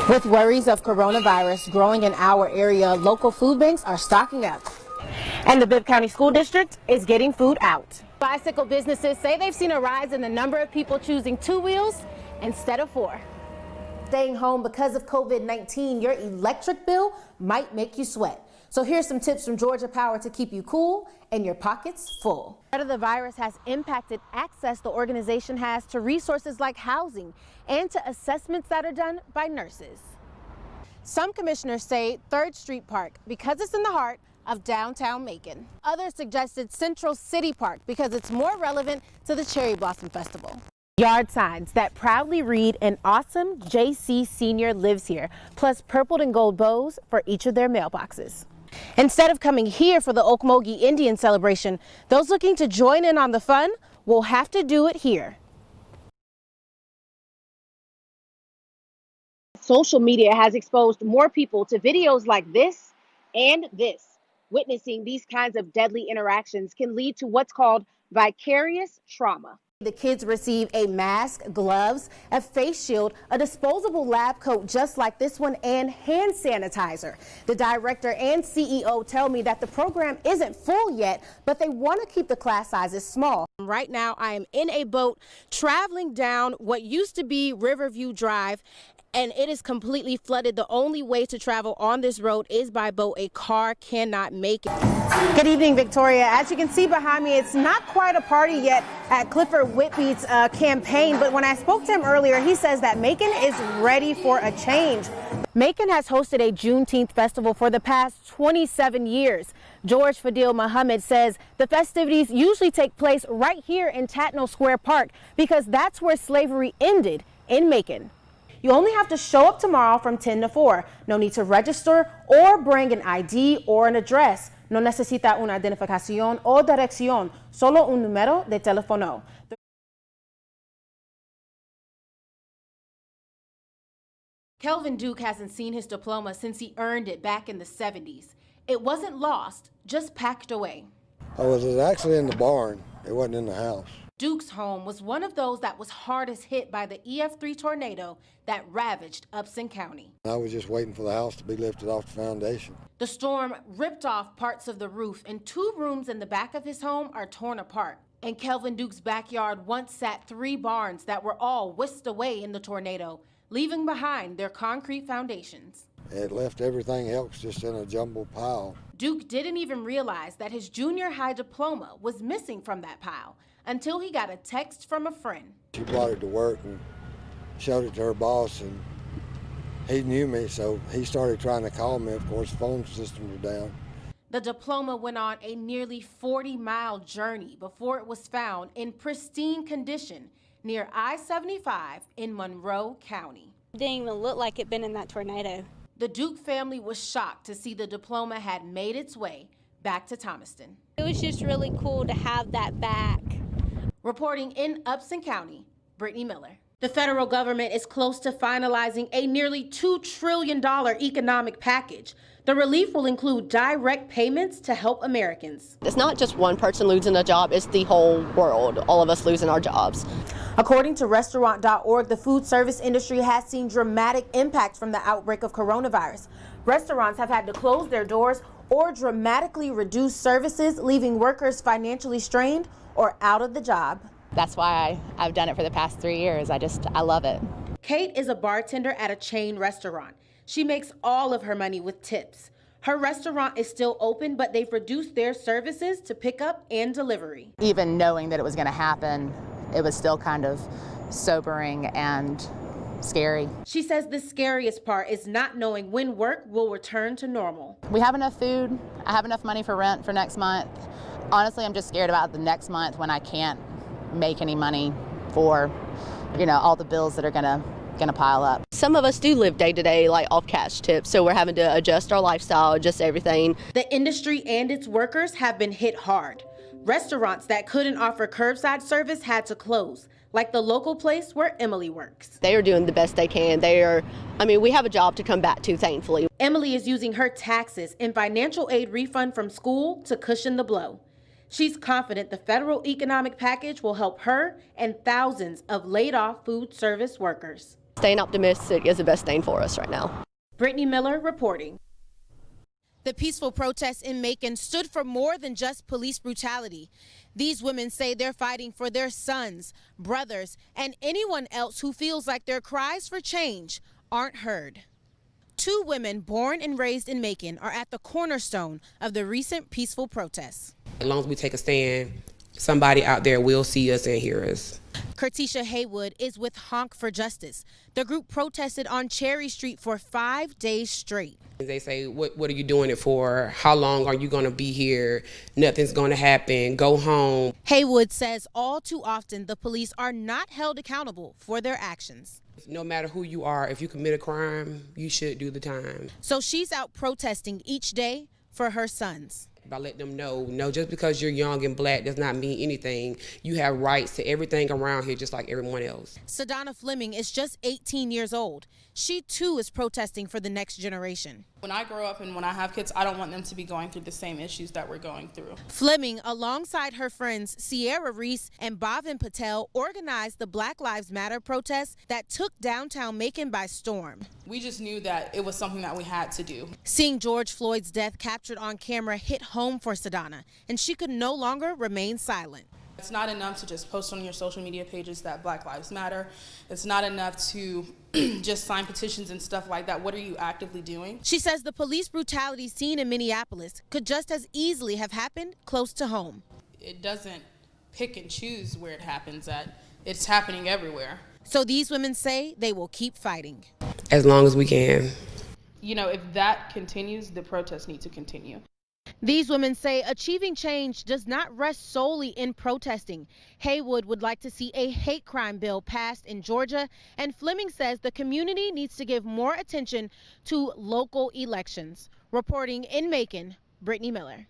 With worries of coronavirus growing in our area, local food banks are stocking up. And the Bibb County School District is getting food out. Bicycle businesses say they've seen a rise in the number of people choosing 2 wheels instead of 4. Staying home because of COVID-19, your electric bill might make you sweat. So here's some tips from Georgia Power to keep you cool and your pockets full. The virus has impacted access the organization has to resources like housing and to assessments that are done by nurses. Some commissioners say 3rd Street Park because it's in the heart of downtown Macon. Others suggested Central City Park because it's more relevant to the Cherry Blossom Festival. Yard signs that proudly read "An awesome JC senior lives here," plus purple and gold bows for each of their mailboxes. Instead of coming here for the Okmulgee Indian celebration, those looking to join in on the fun will have to do it here. Social media has exposed more people to videos like this and this. Witnessing these kinds of deadly interactions can lead to what's called vicarious trauma. The kids receive a mask, gloves, a face shield, a disposable lab coat just like this one, and hand sanitizer. The director and CEO tell me that the program isn't full yet, but they want to keep the class sizes small. Right now, I am in a boat traveling down what used to be Riverview Drive, and it is completely flooded. The only way to travel on this road is by boat. A car cannot make it. Good evening, Victoria. As you can see behind me, it's not quite a party yet at Clifford Whitbeat's campaign, but when I spoke to him earlier, he says that Macon is ready for a change. Macon has hosted a Juneteenth festival for the past 27 years. George Fadil Muhammad says the festivities usually take place right here in Tatnall Square Park because that's where slavery ended in Macon. You only have to show up tomorrow from 10 to 4. No need to register or bring an ID or an address. No necesita una identificación o dirección, solo un número de teléfono. Kelvin Duke hasn't seen his diploma since he earned it back in the 70s. It wasn't lost, just packed away. I was actually in the barn. It wasn't in the house. Duke's home was one of those that was hardest hit by the EF3 tornado that ravaged Upson County. I was just waiting for the house to be lifted off the foundation. The storm ripped off parts of the roof, and 2 rooms in the back of his home are torn apart. And Kelvin Duke's backyard once sat 3 barns that were all whisked away in the tornado, leaving behind their concrete foundations. It left everything else just in a jumbled pile. Duke didn't even realize that his junior high diploma was missing from that pile until he got a text from a friend. She brought it to work and showed it to her boss, and he knew me, so he started trying to call me. Of course, phone systems were down. The diploma went on a nearly 40-mile journey before it was found in pristine condition near I-75 in Monroe County. It didn't even look like it'd been in that tornado. The Duke family was shocked to see the diploma had made its way back to Thomaston. It was just really cool to have that back. Reporting in Upson County, Brittany Miller. The federal government is close to finalizing a nearly $2 trillion economic package. The relief will include direct payments to help Americans. It's not just one person losing a job, it's the whole world, all of us losing our jobs. According to restaurant.org, the food service industry has seen dramatic impact from the outbreak of coronavirus. Restaurants have had to close their doors or dramatically reduce services, leaving workers financially strained or out of the job. That's why I've done it for the past 3 years. I love it. Kate is a bartender at a chain restaurant. She makes all of her money with tips. Her restaurant is still open, but they've reduced their services to pickup and delivery. Even knowing that it was going to happen, it was still kind of sobering and scary. She says the scariest part is not knowing when work will return to normal. We have enough food. I have enough money for rent for next month. Honestly, I'm just scared about the next month when I can't make any money for, all the bills that are gonna pile up. Some of us do live day to day, like off cash tips, so we're having to adjust our lifestyle, adjust everything. The industry and its workers have been hit hard. Restaurants that couldn't offer curbside service had to close, like the local place where Emily works. They are doing the best they can. We have a job to come back to, thankfully. Emily is using her taxes and financial aid refund from school to cushion the blow. She's confident the federal economic package will help her and thousands of laid-off food service workers. Staying optimistic is the best thing for us right now. Brittany Miller reporting. The peaceful protests in Macon stood for more than just police brutality. These women say they're fighting for their sons, brothers, and anyone else who feels like their cries for change aren't heard. 2 women born and raised in Macon are at the cornerstone of the recent peaceful protests. As long as we take a stand, somebody out there will see us and hear us. Kertisha Haywood is with Honk for Justice. The group protested on Cherry Street for 5 days straight. They say, what are you doing it for? How long are you going to be here? Nothing's going to happen. Go home. Haywood says all too often the police are not held accountable for their actions. No matter who you are, if you commit a crime, you should do the time. So she's out protesting each day for her sons. By letting them know, no, just because you're young and black does not mean anything. You have rights to everything around here just like everyone else. Sedona Fleming is just 18 years old. She too is protesting for the next generation. When I grow up and when I have kids, I don't want them to be going through the same issues that we're going through. Fleming, alongside her friends Sierra Reese and Bhavin Patel, organized the Black Lives Matter protests that took downtown Macon by storm. We just knew that it was something that we had to do. Seeing George Floyd's death captured on camera hit home for Sedona, and she could no longer remain silent. It's not enough to just post on your social media pages that Black Lives Matter. It's not enough to just sign petitions and stuff like that. What are you actively doing? She says the police brutality seen in Minneapolis could just as easily have happened close to home. It doesn't pick and choose where it happens at. It's happening everywhere. So these women say they will keep fighting. As long as we can. You know, if that continues, the protests need to continue. These women say achieving change does not rest solely in protesting. Haywood would like to see a hate crime bill passed in Georgia, and Fleming says the community needs to give more attention to local elections. Reporting in Macon, Brittany Miller.